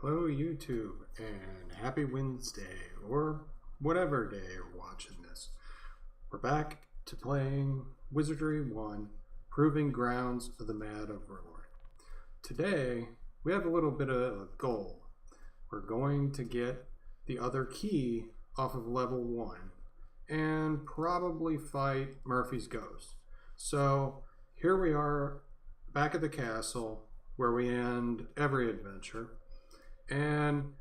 Hello YouTube and happy Wednesday or whatever day you're watching this. We're back to playing Wizardry 1, Proving Grounds of the Mad Overlord. Today we have a little bit of a goal. We're going to get the other key off of level 1 and probably fight Murphy's ghost. So here we are back at the castle where we end every adventure. And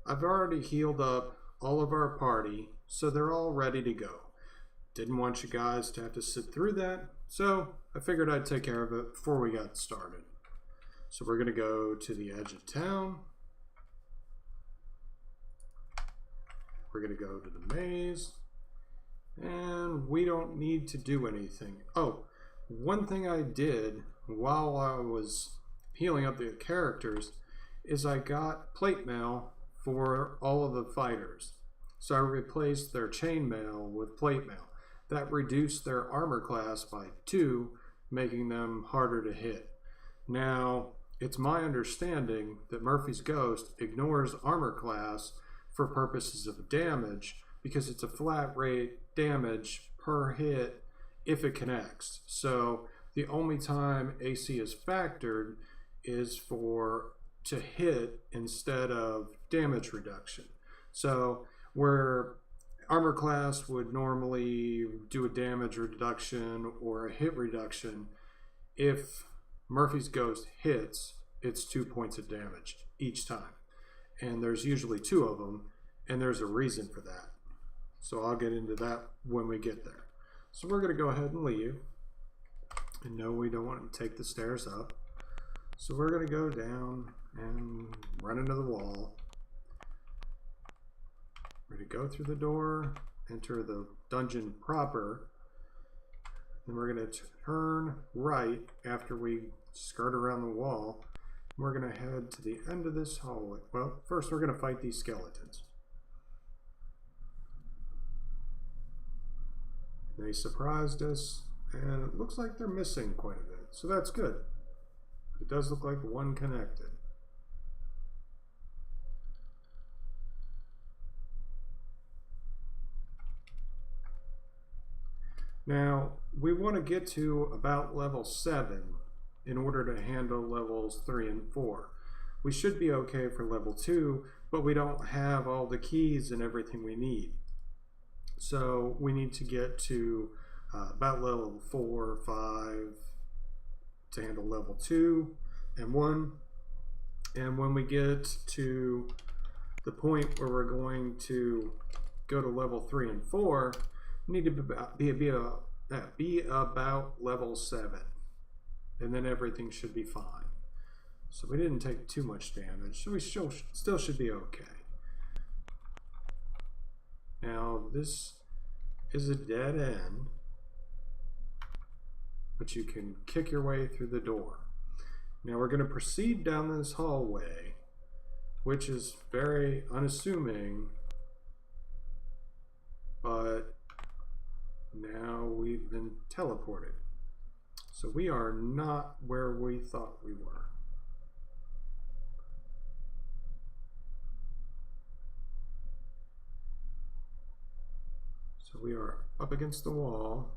I've already healed up all of our party, so they're all ready to go. Didn't want you guys to have to sit through that, so I figured I'd take care of it before we got started. So we're going to go to the edge of town. We're going to go to the maze. And we don't need to do anything. Oh, one thing I did while I was healing up the characters is I got plate mail for all of the fighters. So I replaced their chainmail with plate mail. That reduced their armor class by 2, making them harder to hit. Now, it's my understanding that Murphy's Ghost ignores armor class for purposes of damage because it's a flat rate damage per hit if it connects. So the only time AC is factored is to hit instead of damage reduction. So where armor class would normally do a damage reduction or a hit reduction, if Murphy's Ghost hits, it's 2 points of damage each time. And there's usually 2 of them, and there's a reason for that. So I'll get into that when we get there. So we're going to go ahead and leave. And no, we don't want to take the stairs up. So we're going to go down and run into the wall. We're going to go through the door, enter the dungeon proper, then we're going to turn right after we skirt around the wall. We're going to head to the end of this hallway. Well, first we're going to fight these skeletons. They surprised us, and it looks like they're missing quite a bit, so that's good. It does look like one connected. Now, we want to get to about level 7 in order to handle levels 3 and 4. We should be okay for level 2, but we don't have all the keys and everything we need. So we need to get to about level 4 or 5 to handle level 2 and 1. And when we get to the point where we're going to go to level 3 and 4, we need to be about level 7. And then everything should be fine. So we didn't take too much damage, so we still should be okay. Now this is a dead end, but you can kick your way through the door. Now we're going to proceed down this hallway, which is very unassuming, but now we've been teleported. So we are not where we thought we were. So we are up against the wall,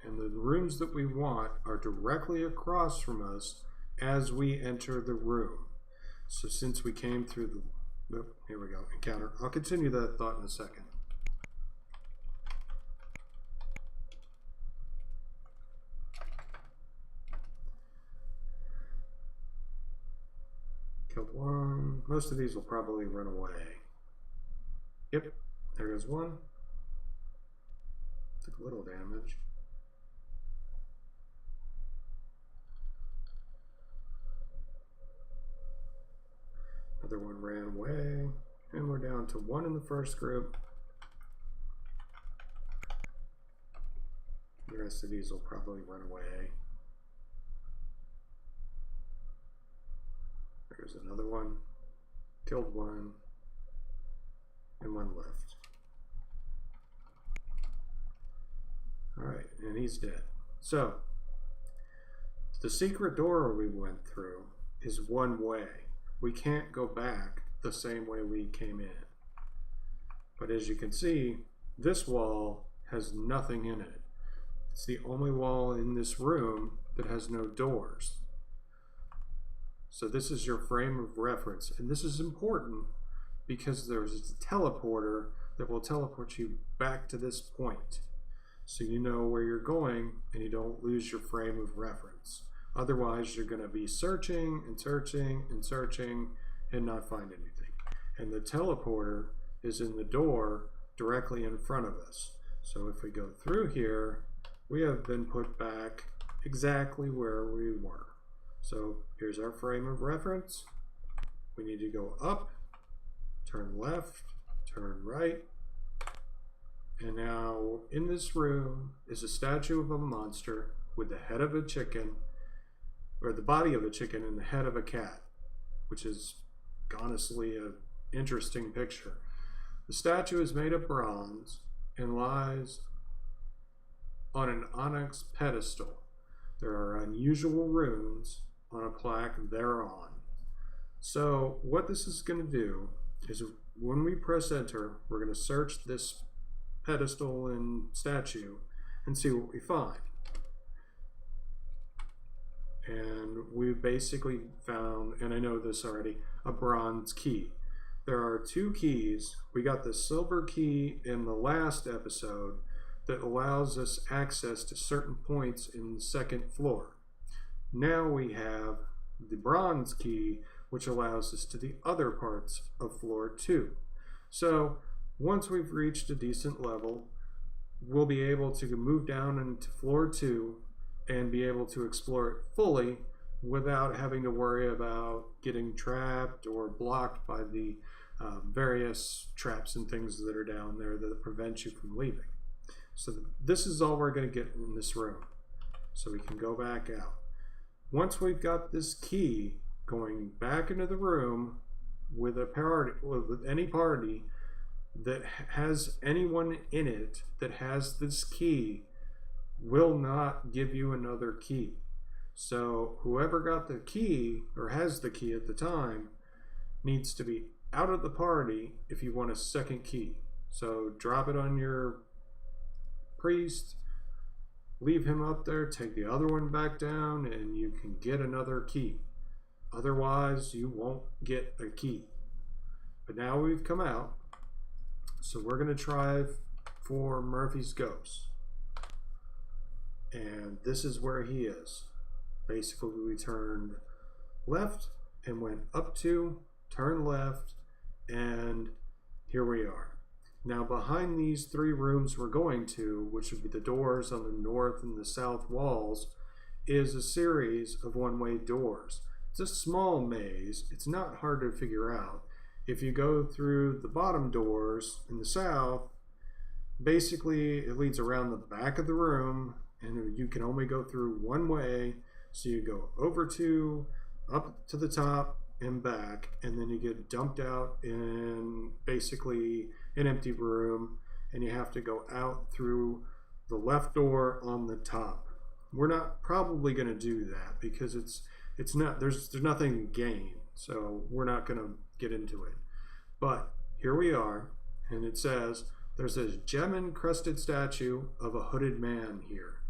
and the rooms that we want are directly across from us as we enter the room. So since we came through the, oh, here we go, encounter. I'll continue that thought in a second. Killed one. Most of these will probably run away. Yep, there goes one. Took a little damage. Another one ran away. And we're down to 1 in the first group. The rest of these will probably run away. There's another one. Killed one. And one left. Alright, and he's dead. So, the secret door we went through is one way. we can't go back the same way we came in. But as you can see, this wall has nothing in it. It's the only wall in this room that has no doors. So this is your frame of reference, and this is important because there's a teleporter that will teleport you back to this point, so you know where you're going and you don't lose your frame of reference. Otherwise, you're going to be searching and searching and searching and not find anything. And the teleporter is in the door directly in front of us. So if we go through here, we have been put back exactly where we were. So here's our frame of reference. We need to go up, turn left, turn right. And now in this room is a statue of a monster with the head of a chicken, or the body of a chicken and the head of a cat, which is honestly an interesting picture. The statue is made of bronze and lies on an onyx pedestal. There are unusual runes on a plaque thereon. So what this is going to do is when we press enter, we're going to search this pedestal and statue and see what we find. And we basically found, and I know this already, a bronze key. There are two keys. We got the silver key in the last episode that allows us access to certain points in the second floor. Now we have the bronze key, which allows us to the other parts of floor 2. So once we've reached a decent level, we'll be able to move down into floor 2 and be able to explore it fully without having to worry about getting trapped or blocked by the various traps and things that are down there that prevent you from leaving. So this is all we're going to get in this room. So we can go back out. Once we've got this key, going back into the room with any party that has anyone in it that has this key will not give you another key. So whoever got the key or has the key at the time needs to be out of the party if you want a second key. So drop it on your priest, leave him up there, take the other one back down, and you can get another key. Otherwise, you won't get a key. But now we've come out, so we're going to try for Murphy's ghost. And this is where he is. Basically, we turned left and went up 2, turned left, and here we are. Now behind these 3 rooms we're going to, which would be the doors on the north and the south walls, is a series of one-way doors. It's a small maze. It's not hard to figure out. If you go through the bottom doors in the south, basically it leads around the back of the room, and you can only go through one way. So you go over 2, up to the top, and back, and then you get dumped out in basically an empty room, and you have to go out through the left door on the top. We're not probably going to do that because it's not there's nothing gained, so we're not going to get into it. But here we are, and it says there's a gem encrusted statue of a hooded man here.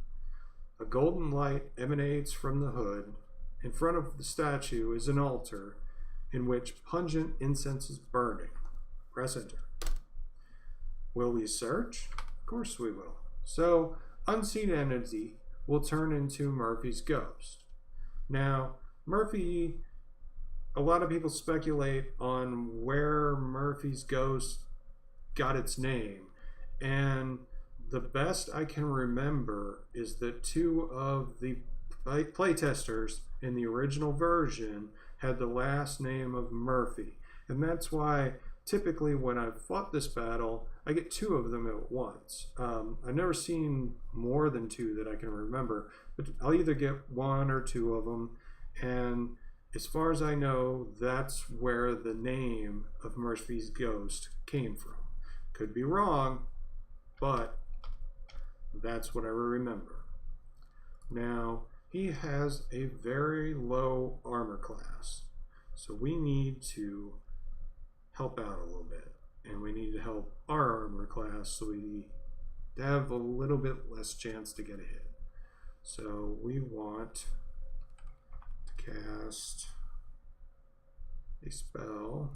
A golden light emanates from the hood. In front of the statue is an altar in which pungent incense is burning. Press enter. Will we search? Of course we will. So, unseen entity will turn into Murphy's ghost. Now, Murphy, a lot of people speculate on where Murphy's ghost got its name. And the best I can remember is that 2 of the playtesters in the original version had the last name of Murphy. And that's why typically when I've fought this battle, I get 2 of them at once. I've never seen more than 2 that I can remember, but I'll either get 1 or 2 of them. And as far as I know, that's where the name of Murphy's ghost came from. Could be wrong, but that's what I remember. Now, he has a very low armor class. So we need to help out a little bit, and we need to help our armor class so we have a little bit less chance to get a hit. So we want to cast a spell.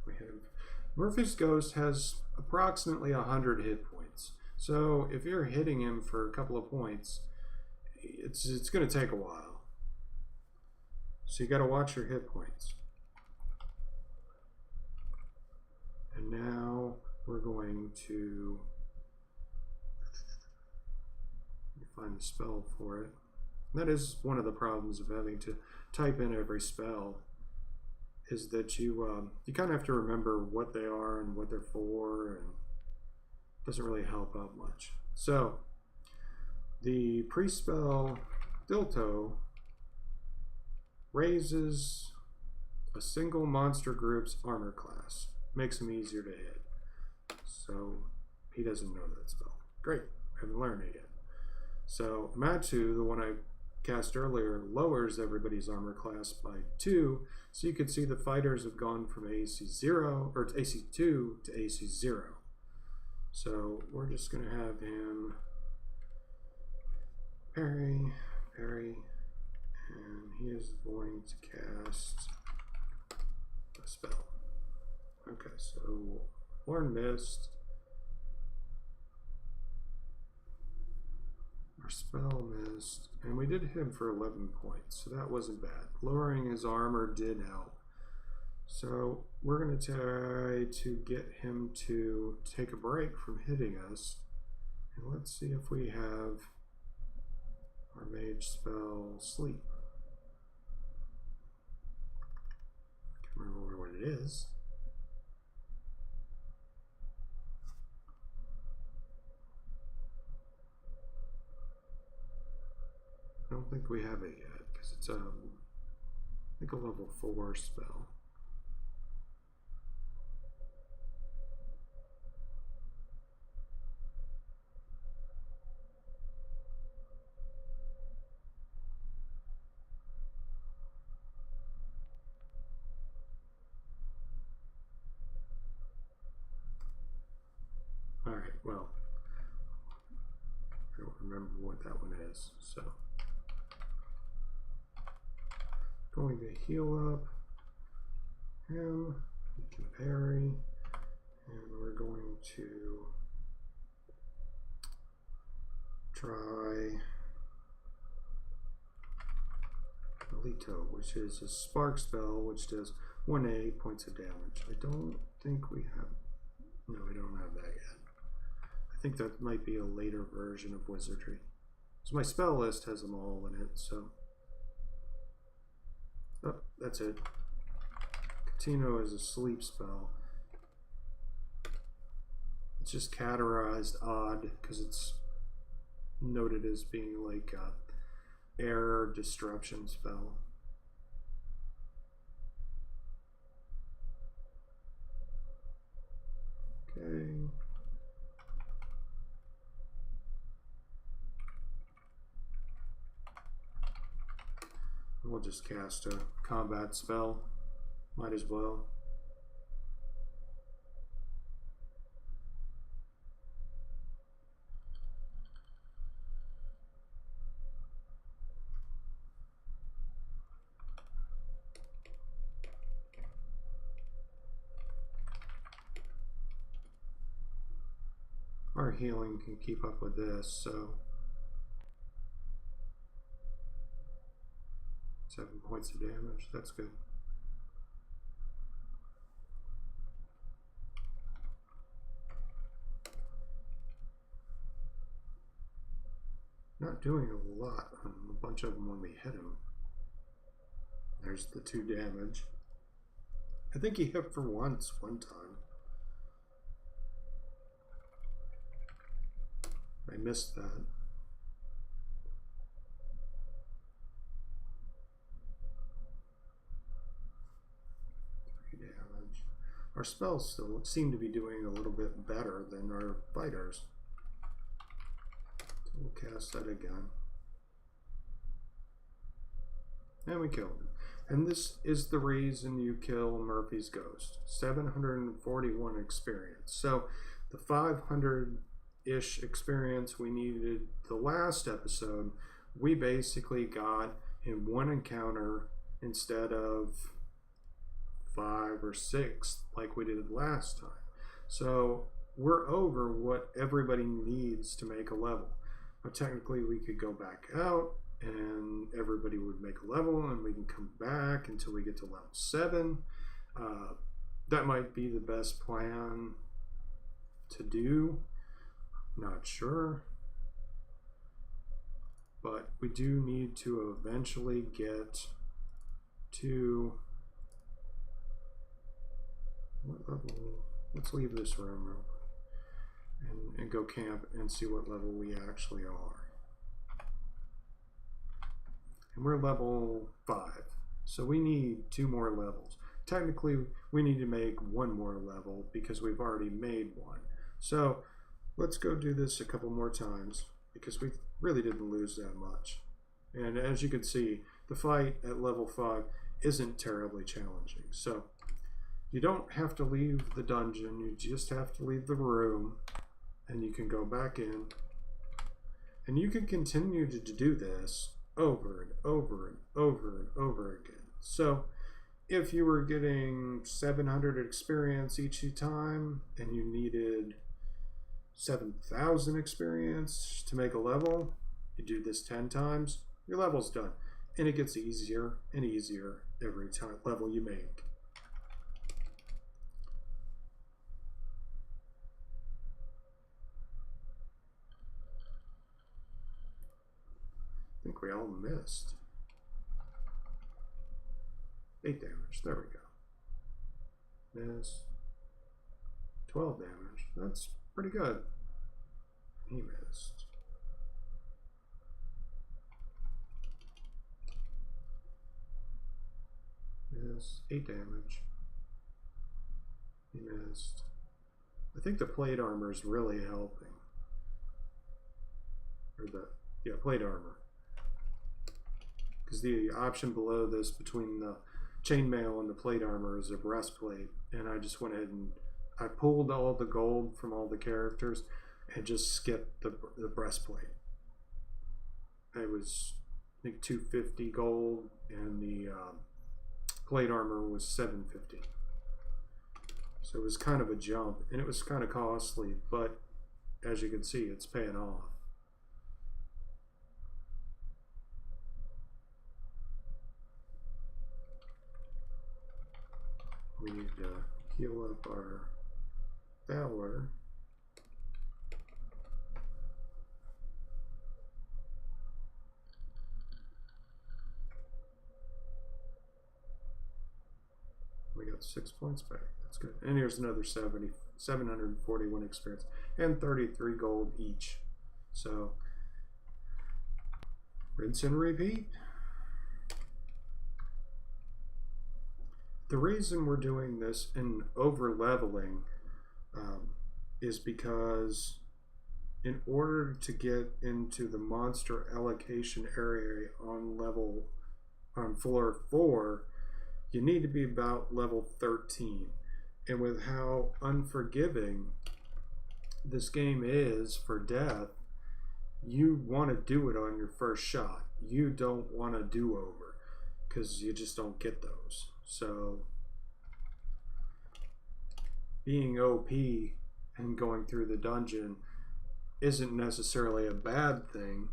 We have Murphy's Ghost has approximately 100 hit points. So if you're hitting him for a couple of points, it's going to take a while. So you got to watch your hit points. And now we're going to find the spell for it. That is one of the problems of having to type in every spell, is that you kind of have to remember what they are and what they're for, and it doesn't really help out much. So the pre-spell Dilto raises a single monster group's armor class. Makes him easier to hit. So he doesn't know that spell. Great, I haven't learned it yet. So Matu, the one I cast earlier, lowers everybody's armor class by 2. So you can see the fighters have gone from AC 0 or to AC 2 to AC 0. So we're just going to have him parry, parry, and he is going to cast a spell. Okay, so Horn missed. Our spell missed, and we did hit him for 11 points, so that wasn't bad. Lowering his armor did help. So we're going to try to get him to take a break from hitting us. And let's see if we have our mage spell Sleep. I can't remember what it is. I don't think we have it yet because it's I think a level 4 spell. All right, well, I don't remember what that one is, so going to heal up him. He can parry, and we're going to try Alito, which is a spark spell, which does 1A points of damage. I don't think we have. No, we don't have that yet. I think that might be a later version of Wizardry. So my spell list has them all in it, so. Oh, that's it. Catino is a sleep spell. It's just categorized odd because it's noted as being like a air disruption spell. Okay. We'll just cast a combat spell. Might as well. Our healing can keep up with this, so 7 points of damage, that's good. Not doing a lot on a bunch of them when we hit him. There's the 2 damage. I think he hit for one time. I missed that. our spells still seem to be doing a little bit better than our fighters. So we'll cast that again. And we killed him. And this is the reason you kill Murphy's Ghost. 741 experience. So the 500-ish experience we needed the last episode, we basically got in one encounter instead of 5 or 6 like we did last time. So we're over what everybody needs to make a level. Now, technically we could go back out and everybody would make a level and we can come back until we get to level 7. That might be the best plan to do. Not sure. But we do need to eventually get to what level? Let's leave this room real quick and go camp and see what level we actually are. And we're level 5, so we need 2 more levels. Technically, we need to make 1 more level because we've already made 1. So let's go do this a couple more times because we really didn't lose that much. And as you can see, the fight at level 5 isn't terribly challenging. So you don't have to leave the dungeon, you just have to leave the room and you can go back in. And you can continue to do this over and over and over and over again. So if you were getting 700 experience each time and you needed 7,000 experience to make a level, you do this 10 times, your level's done. And it gets easier and easier every time level you make. I think we all missed. 8 damage. There we go. Miss. 12 damage. That's pretty good. He missed. Miss. 8 damage. He missed. I think the plate armor is really helping. Or plate armor. Because the option below this between the chainmail and the plate armor is a breastplate, and I just went ahead and I pulled all the gold from all the characters and just skipped the breastplate. It was, I think, 250 gold, and the plate armor was 750. So it was kind of a jump, and it was kind of costly, but as you can see, it's paying off. We need to heal up our Valor. We got 6 points back. That's good. And here's another 741 experience and 33 gold each. So rinse and repeat. The reason we're doing this in over leveling is because in order to get into the monster allocation area on floor 4, you need to be about level 13. And with how unforgiving this game is for death, you want to do it on your first shot. You don't want a do-over because you just don't get those. So being OP and going through the dungeon isn't necessarily a bad thing.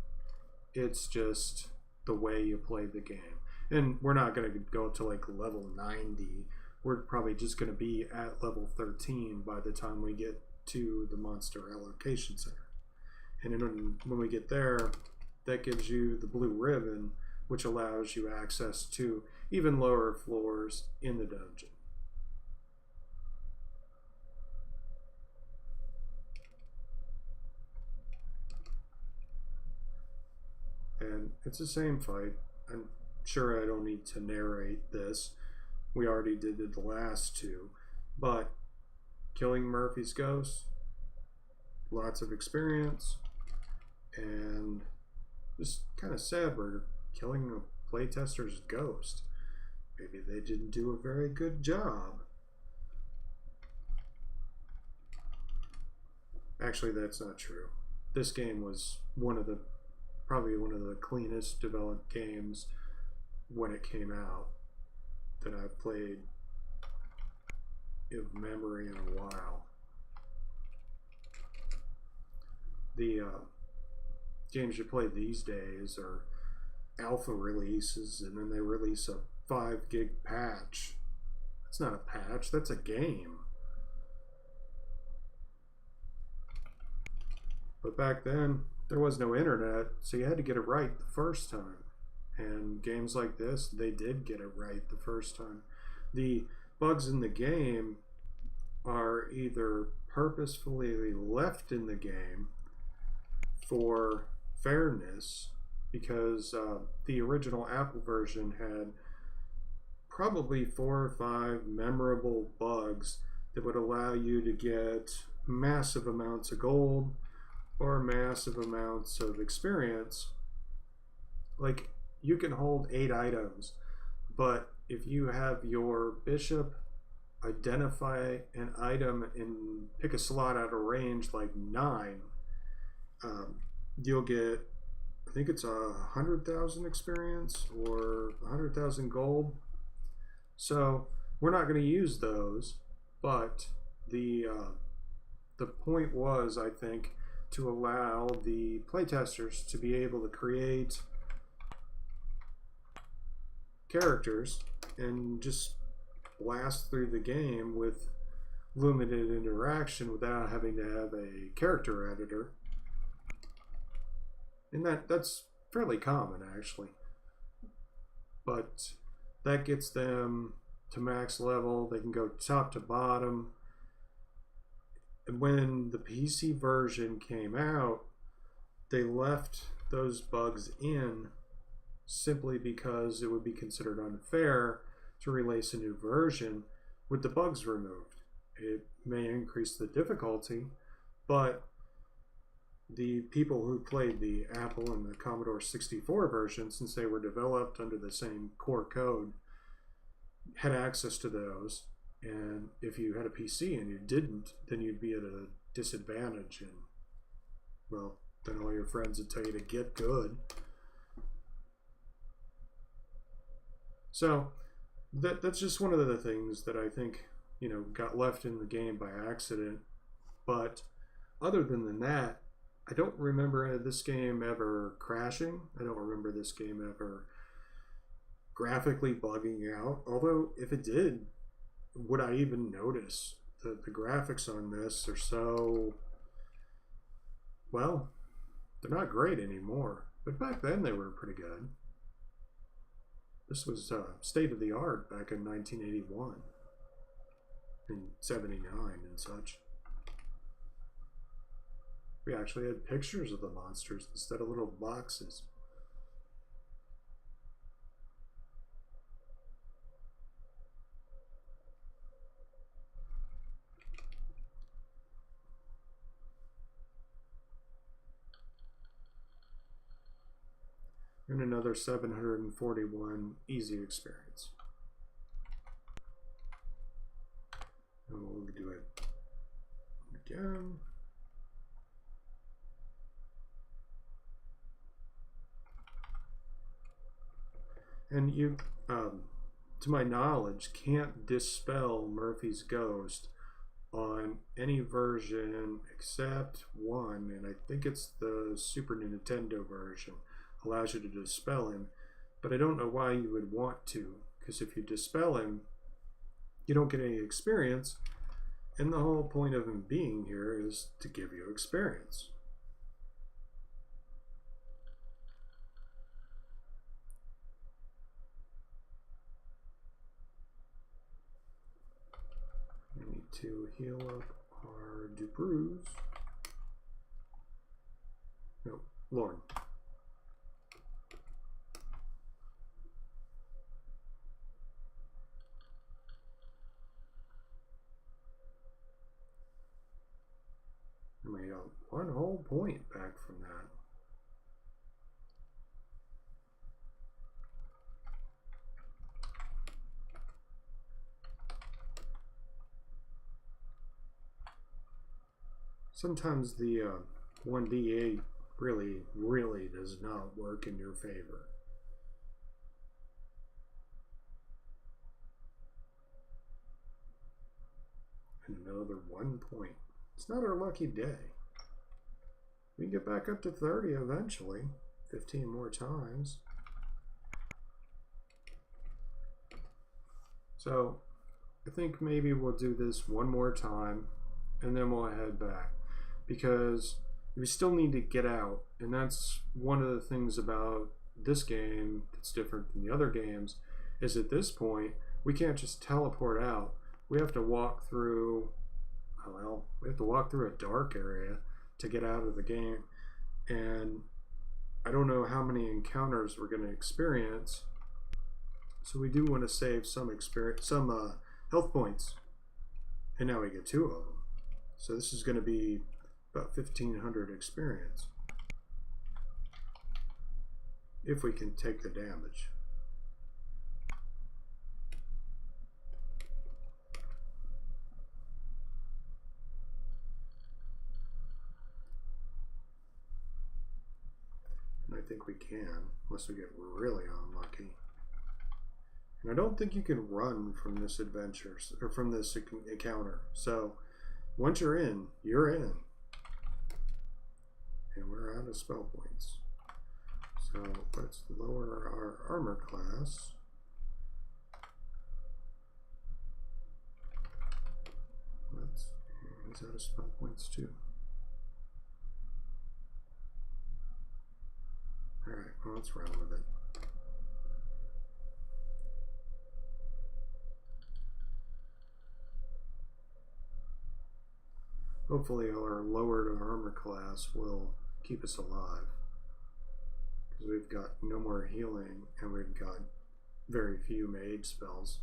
It's just the way you play the game. And we're not going to go to like level 90. We're probably just going to be at level 13 by the time we get to the monster allocation center. And then when we get there, that gives you the blue ribbon, which allows you access to even lower floors in the dungeon. And it's the same fight. I'm sure I don't need to narrate this. We already did the last two. But killing Murphy's ghost, lots of experience, and just kind of sad we're killing a playtester's ghost. Maybe they didn't do a very good job. Actually, that's not true. This game was probably one of the cleanest developed games when it came out that I've played of memory in a while. The games you play these days are alpha releases, and then they release a 5 gig patch. That's not a patch, that's a game. But back then, there was no internet, so you had to get it right the first time. And games like this, they did get it right the first time. The bugs in the game are either purposefully left in the game for fairness, because the original Apple version had probably 4 or 5 memorable bugs that would allow you to get massive amounts of gold or massive amounts of experience. Like, you can hold 8 items, but if you have your bishop identify an item and pick a slot out of range like 9, you'll get, I think it's 100,000 experience or 100,000 gold. So we're not going to use those, but the point was, I think, to allow the playtesters to be able to create characters and just blast through the game with limited interaction without having to have a character editor. And that's fairly common, actually. But that gets them to max level. They can go top to bottom. And when the PC version came out, they left those bugs in simply because it would be considered unfair to release a new version with the bugs removed. It may increase the difficulty, but the people who played the Apple and the Commodore 64 version, since they were developed under the same core code, had access to those. And if you had a PC and you didn't, then you'd be at a disadvantage, and, well, then all your friends would tell you to get good. So that's just one of the things that I think, got left in the game by accident. But other than that, I don't remember this game ever crashing. I don't remember this game ever graphically bugging out. Although, if it did, would I even notice? The graphics on this are so, well, they're not great anymore. But back then they were pretty good. This was state of the art back in 1981 and 79 and such. We actually had pictures of the monsters instead of little boxes. And another 741 easy experience. And we'll do it again. And you, to my knowledge, can't dispel Murphy's ghost on any version except one, and I think it's the Super Nintendo version. Allows you to dispel him, but I don't know why you would want to, because if you dispel him, you don't get any experience, and the whole point of him being here is to give you experience. We need to heal up our Dubrus. No, Lord. got 1 whole point back from that. Sometimes the 1d8 really does not work in your favor. Another 1 point. It's not our lucky day. We can get back up to 30 eventually. 15 more times. So I think maybe we'll do this one more time and then we'll head back, because we still need to get out, and that's one of the things about this game that's different than the other games, is at this point we can't just teleport out. We have to walk through, well, we have to walk through a dark area to get out of the game, and I don't know how many encounters we're going to experience, so we do want to save some health points, and now we get 2 of them. So this is going to be about 1,500 experience if we can take the damage. And I think we can, unless we get really unlucky. And I don't think you can run from this adventure, or from this encounter. So once you're in, you're in. And we're out of spell points. So let's lower our armor class. He's out of spell points too. Alright, well, let's run with it. Hopefully our lowered armor class will keep us alive, because we've got no more healing and we've got very few mage spells.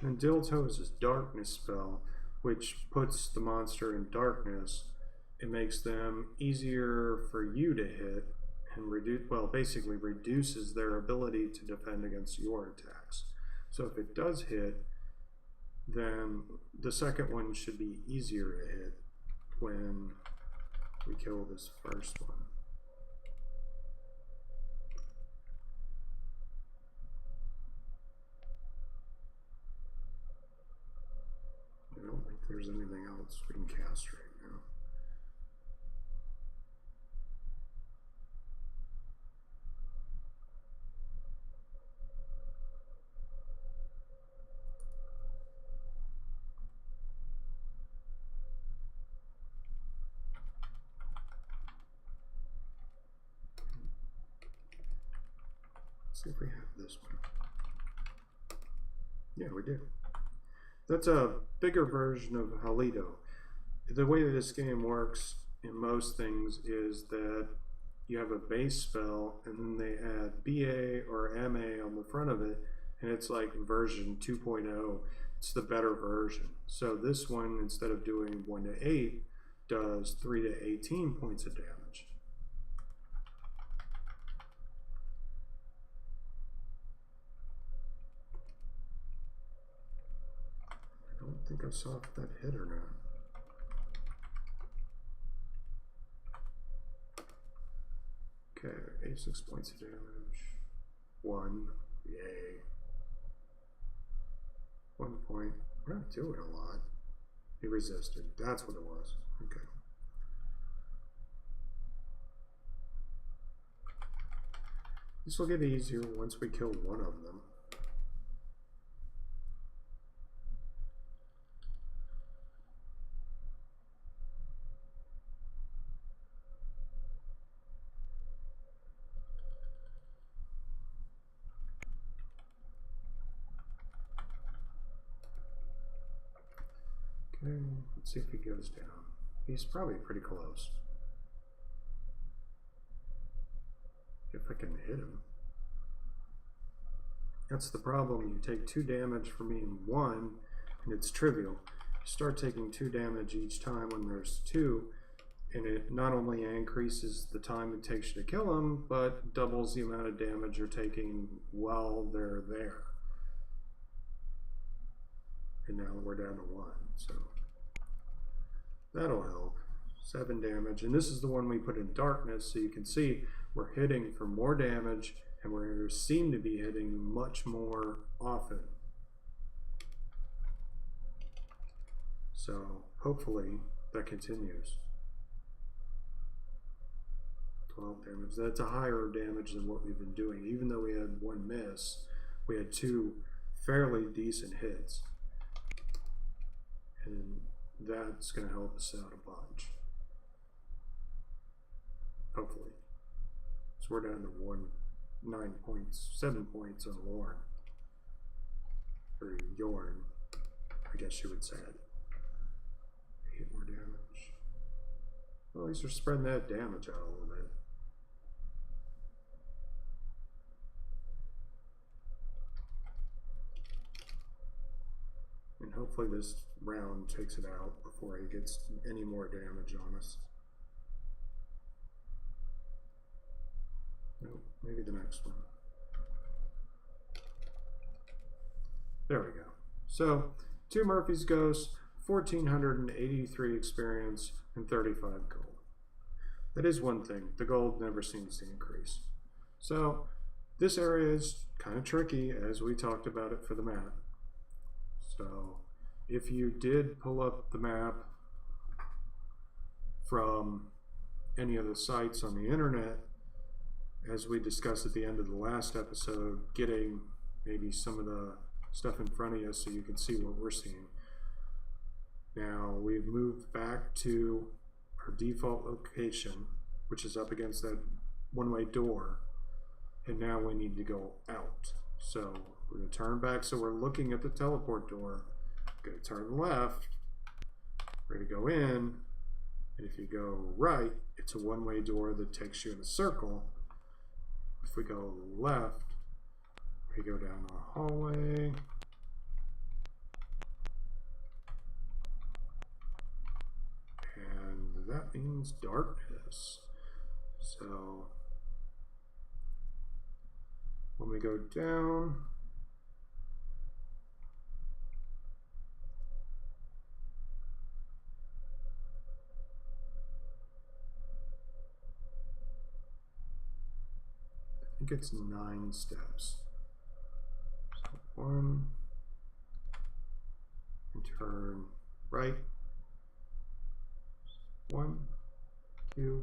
And Diltos is darkness spell, which puts the monster in darkness. It makes them easier for you to hit and basically reduces their ability to defend against your attacks. So if it does hit, then the second one should be easier to hit when we kill this first one. I don't think there's anything else we can cast right now. Let's see if we have this one. Yeah, we do. That's a bigger version of Halito. The way that this game works in most things is that you have a base spell and then they add BA or MA on the front of it, and it's like version 2.0. It's the better version. So this one, instead of doing 1 to 8, does 3 to 18 points of damage. I don't think I saw if that hit or not. Okay, 86 points of damage. 1, yay. 1 point. We're not doing a lot. He resisted. That's what it was. Okay. This will get easier once we kill one of them. Okay, let's see if he goes down. He's probably pretty close. If I can hit him. That's the problem. You take 2 damage from being 1, and it's trivial. You start taking 2 damage each time when there's 2, and it not only increases the time it takes you to kill them, but doubles the amount of damage you're taking while they're there. And now we're down to 1, so that'll help. 7 damage, and this is the one we put in darkness, so you can see we're hitting for more damage, and we seem to be hitting much more often. So hopefully that continues. 12 damage. That's a higher damage than what we've been doing. Even though we had 1 miss, we had 2 fairly decent hits. And that's going to help us out a bunch. Hopefully. So we're down to 9 points, 7 points on Lorne. Or Yorn, I guess you would say it. 8 more damage. Well, at least we're spreading that damage out a little bit. And hopefully this round takes it out before he gets any more damage on us. Nope, maybe the next one. There we go. So, 2 Murphy's Ghosts, 1,483 experience, and 35 gold. That is one thing. The gold never seems to increase. So, this area is kind of tricky, as we talked about it for the map. So, if you did pull up the map from any of the sites on the internet, as we discussed at the end of the last episode, getting maybe some of the stuff in front of you so you can see what we're seeing. Now, we've moved back to our default location, which is up against that one-way door, and now we need to go out. So we're going to turn back, so we're looking at the teleport door. Going to turn left, we're going to go in, and if you go right, it's a one-way door that takes you in a circle. If we go left, we go down the hallway, and that means darkness. So when we go down, I think it's 9 steps. So 1, and turn right. 1, 2,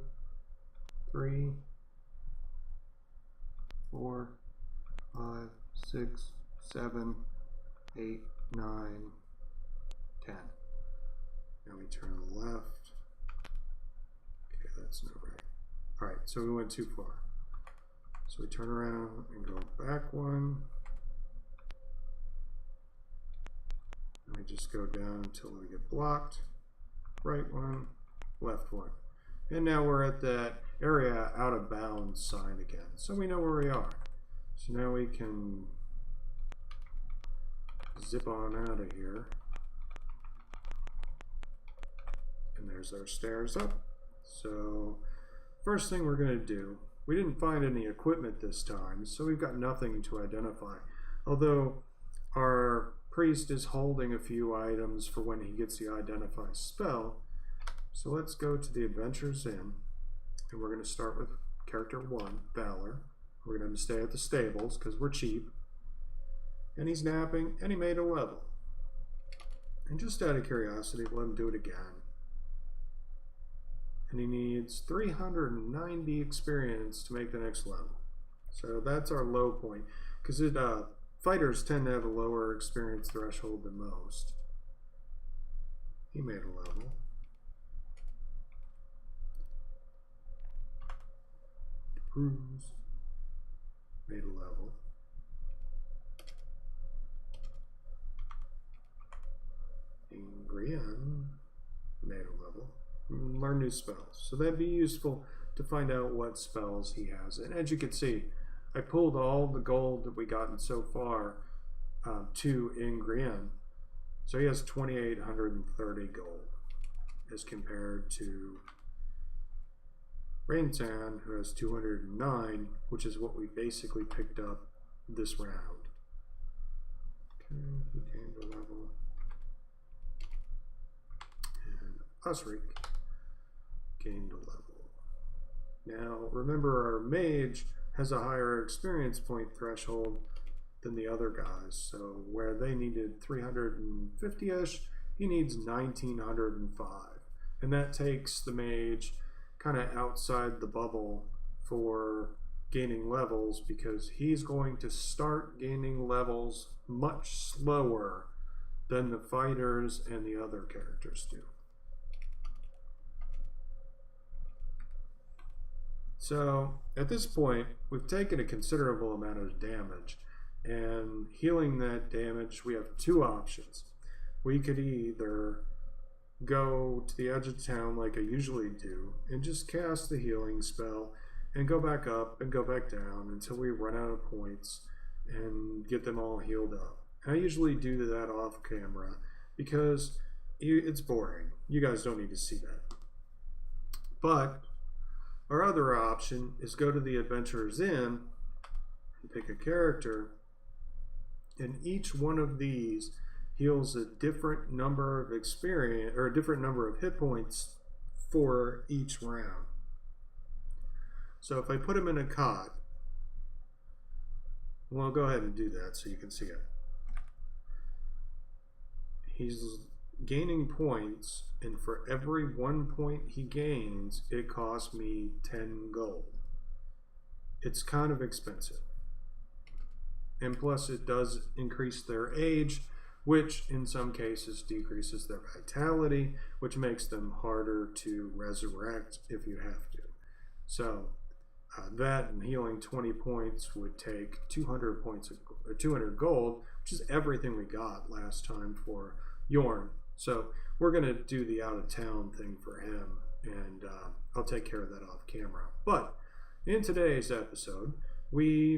3, 4, 5, 6, 7, 8, 9, 10. Now we turn left. Okay, that's not right. All right, so we went too far. So we turn around and go back 1. And we just go down until we get blocked. Right 1, left 1. And now we're at that area out of bounds sign again. So we know where we are. So now we can zip on out of here. And there's our stairs up. So first thing we're going to do, we didn't find any equipment this time, so we've got nothing to identify. Although our priest is holding a few items for when he gets the identify spell. So let's go to the Adventures Inn, and we're going to start with character 1, Valor. We're going to stay at the stables because we're cheap. And he's napping, and he made a level. And just out of curiosity, let him do it again. And he needs 390 experience to make the next level. So that's our low point, because fighters tend to have a lower experience threshold than most. He made a level. Bruce made a level. Ingrian learn new spells. So that'd be useful to find out what spells he has. And as you can see, I pulled all the gold that we gotten so far to Ingrian. So he has 2,830 gold as compared to Rainsan, who has 209, which is what we basically picked up this round. Okay, he gained a level. And Osric gained a level. Now, remember, our mage has a higher experience point threshold than the other guys. So where they needed 350-ish, he needs 1,905. And that takes the mage kind of outside the bubble for gaining levels, because he's going to start gaining levels much slower than the fighters and the other characters do. So at this point, we've taken a considerable amount of damage, and healing that damage, we have two options. We could either go to the edge of town like I usually do and just cast the healing spell and go back up and go back down until we run out of points and get them all healed up. I usually do that off camera because it's boring. You guys don't need to see that. But our other option is go to the Adventurer's Inn and pick a character, and each one of these heals a different number of experience, or a different number of hit points for each round. So if I put him in a cot, well, I'll go ahead and do that so you can see it. He's gaining points, and for every 1 point he gains, it costs me 10 gold. It's kind of expensive. And plus it does increase their age, which in some cases decreases their vitality, which makes them harder to resurrect if you have to. So that and healing 20 points would take 200 points or 200 gold, which is everything we got last time for Yorn. So we're going to do the out of town thing for him, and I'll take care of that off camera. But in today's episode, we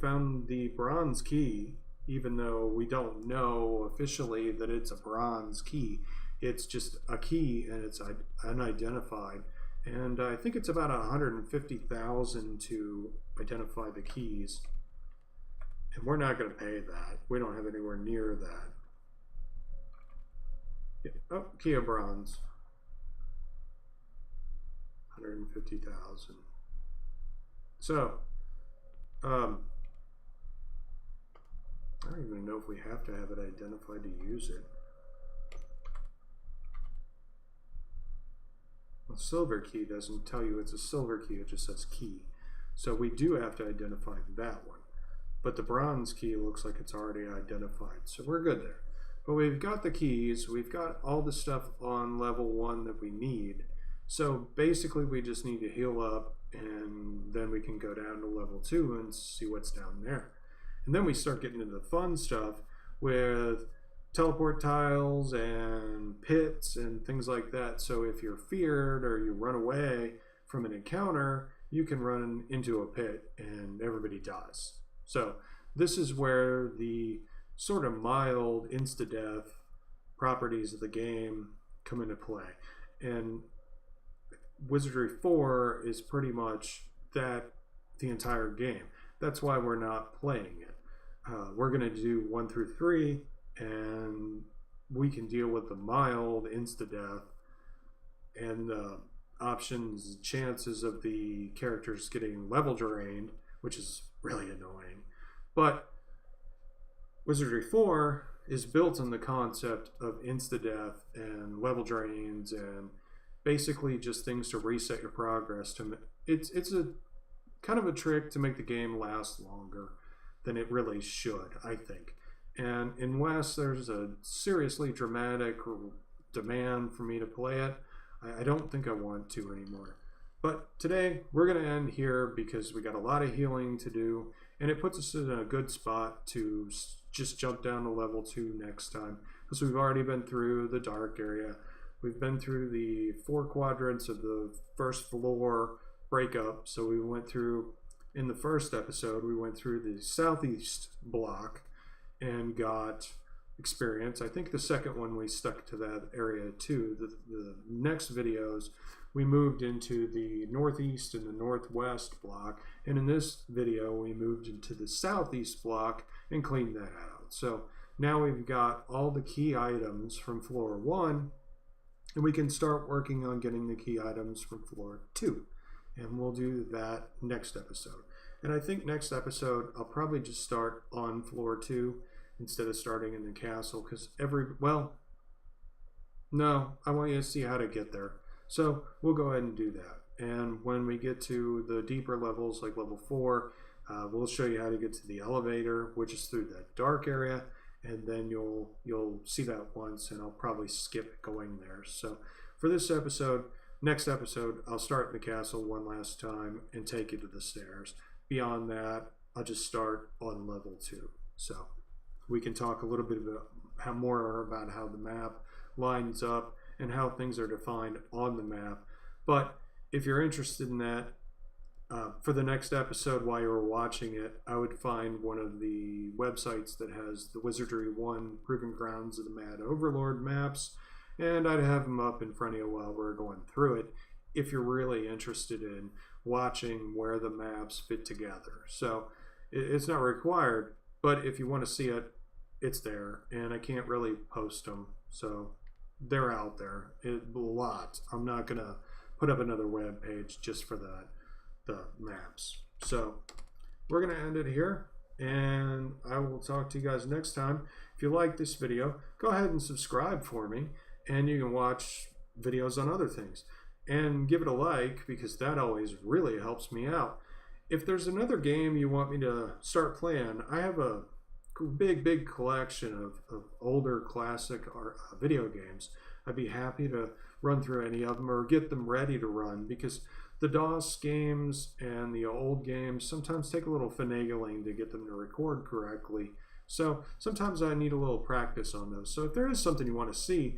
found the bronze key, even though we don't know officially that it's a bronze key. It's just a key, and it's unidentified. And I think it's about 150,000 to identify the keys. And we're not going to pay that. We don't have anywhere near that. Yeah. Oh, key of bronze. 150,000. So, I don't even know if we have to have it identified to use it. The silver key doesn't tell you it's a silver key, it just says key. So we do have to identify that one. But the bronze key looks like it's already identified, so we're good there. But we've got the keys, we've got all the stuff on level 1 that we need. So basically we just need to heal up, and then we can go down to level 2 and see what's down there. And then we start getting into the fun stuff with teleport tiles and pits and things like that. So if you're feared or you run away from an encounter, you can run into a pit and everybody dies. So this is where the sort of mild insta-death properties of the game come into play. And Wizardry 4 is pretty much that the entire game. That's why we're not playing it. We're going to do 1 through 3, and we can deal with the mild insta-death and the options, chances of the characters getting level drained, which is really annoying. But Wizardry 4 is built on the concept of insta-death and level drains and basically just things to reset your progress. It's a kind of a trick to make the game last longer than it really should, I think. And unless there's a seriously dramatic demand for me to play it, I don't think I want to anymore. But today, we're going to end here because we got a lot of healing to do, and it puts us in a good spot to just jump down to level 2 next time, because we've already been through the dark area. We've been through the 4 quadrants of the first floor breakup. So we went through, in the first episode, we went through the southeast block and got experience. I think the second one we stuck to that area too. The next videos we moved into the northeast and the northwest block, and in this video we moved into the southeast block and cleaned that out. So now we've got all the key items from floor 1, and we can start working on getting the key items from floor 2, and we'll do that next episode. And I think next episode I'll probably just start on floor 2 instead of starting in the castle, because no, I want you to see how to get there. So we'll go ahead and do that. And when we get to the deeper levels, like level 4, we'll show you how to get to the elevator, which is through that dark area, and then you'll see that once, and I'll probably skip going there. So for this episode, next episode, I'll start in the castle one last time and take you to the stairs. Beyond that, I'll just start on level 2. So we can talk a little bit about more about how the map lines up and how things are defined on the map. But if you're interested in that, for the next episode while you're watching it, I would find one of the websites that has the Wizardry 1 Proving Grounds of the Mad Overlord maps, and I'd have them up in front of you while we're going through it if you're really interested in watching where the maps fit together. So it's not required, but if you want to see it, it's there, and I can't really post them, so they're out there a lot. I'm not gonna put up another web page just for the maps. So we're gonna end it here, and I will talk to you guys next time. If you like this video, go ahead and subscribe for me, and you can watch videos on other things, and give it a like, because that always really helps me out. If there's another game you want me to start playing, I have a big collection of older classic video games. I'd be happy to run through any of them or get them ready to run, because the DOS games and the old games sometimes take a little finagling to get them to record correctly. So sometimes I need a little practice on those. So if there is something you want to see,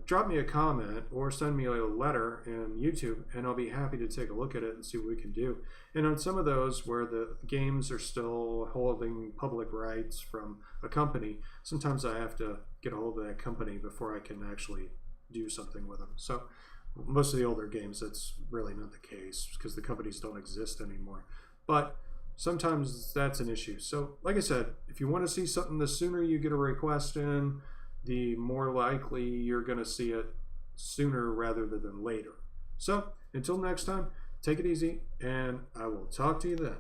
drop me a comment or send me a letter in YouTube, and I'll be happy to take a look at it and see what we can do. And on some of those where the games are still holding public rights from a company, sometimes I have to get a hold of that company before I can actually do something with them. So most of the older games, that's really not the case, because the companies don't exist anymore. But sometimes that's an issue. So like I said, if you want to see something, the sooner you get a request in, the more likely you're going to see it sooner rather than later. So until next time, take it easy, and I will talk to you then.